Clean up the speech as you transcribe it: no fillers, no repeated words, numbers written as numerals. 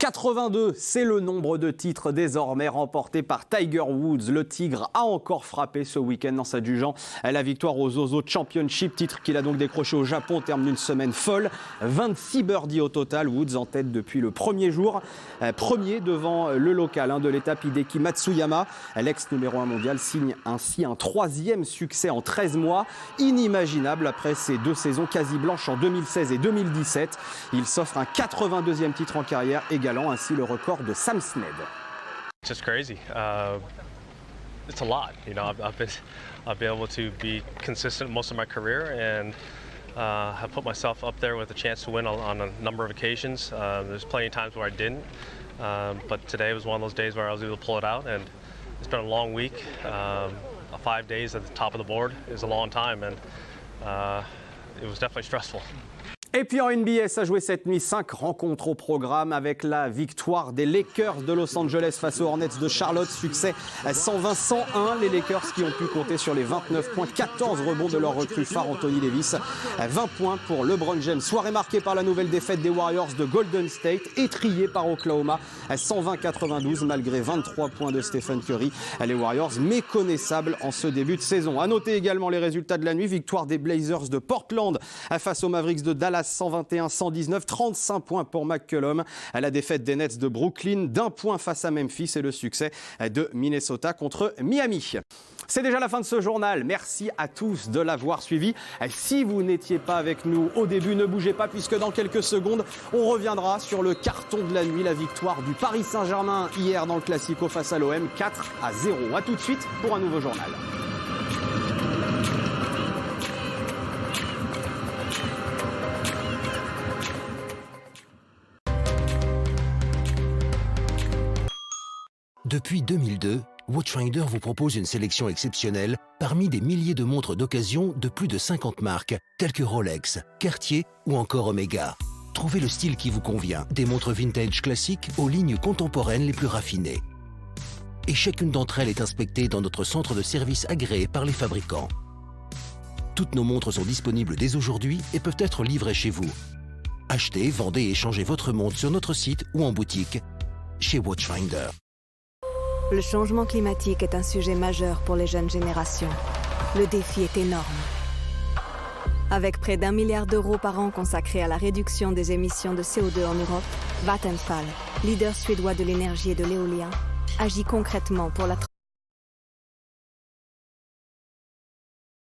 82, c'est le nombre de titres désormais remportés par Tiger Woods. Le Tigre a encore frappé ce week-end en s'adjugeant la victoire au Zozo Championship, titre qu'il a donc décroché au Japon au terme d'une semaine folle. 26 birdies au total, Woods en tête depuis le premier jour. Premier devant le local de l'étape Hideki Matsuyama. L'ex numéro 1 mondial signe ainsi un troisième succès en 13 mois. Inimaginable après ses deux saisons quasi blanches en 2016 et 2017. Il s'offre un 82e titre en carrière, également ainsi le record de Sam Snead. It's just crazy. It's a lot. You know, I've been able to be consistent most of my career, and have put myself up there with a chance to win on a number of occasions. There's plenty of times where I didn't, but today was one of those days where I was able to pull it out. And it's been a long week. 5 days at the top of the board is a long time, and it was definitely stressful. Et puis en NBA, ça joué cette nuit, 5 rencontres au programme avec la victoire des Lakers de Los Angeles face aux Hornets de Charlotte. Succès 120-101. Les Lakers qui ont pu compter sur les 29 points, 14 rebonds de leur recrue phare Anthony Davis. 20 points pour LeBron James. Soirée marquée par la nouvelle défaite des Warriors de Golden State, étriée par Oklahoma. 120-92 malgré 23 points de Stephen Curry. Les Warriors méconnaissables en ce début de saison. À noter également les résultats de la nuit. Victoire des Blazers de Portland face aux Mavericks de Dallas. 121-119, 35 points pour McCollum. À la défaite des Nets de Brooklyn, d'1 point face à Memphis et le succès de Minnesota contre Miami. C'est déjà la fin de ce journal. Merci à tous de l'avoir suivi. Si vous n'étiez pas avec nous au début, ne bougez pas puisque dans quelques secondes, on reviendra sur le carton de la nuit, la victoire du Paris Saint-Germain hier dans le Classico face à l'OM, 4-0. A tout de suite pour un nouveau journal. Depuis 2002, Watchfinder vous propose une sélection exceptionnelle parmi des milliers de montres d'occasion de plus de 50 marques, telles que Rolex, Cartier ou encore Omega. Trouvez le style qui vous convient, des montres vintage classiques aux lignes contemporaines les plus raffinées. Et chacune d'entre elles est inspectée dans notre centre de service agréé par les fabricants. Toutes nos montres sont disponibles dès aujourd'hui et peuvent être livrées chez vous. Achetez, vendez et échangez votre montre sur notre site ou en boutique chez Watchfinder. Le changement climatique est un sujet majeur pour les jeunes générations. Le défi est énorme. Avec près d'1 milliard d'euros par an consacrés à la réduction des émissions de CO2 en Europe, Vattenfall, leader suédois de l'énergie et de l'éolien, agit concrètement pour la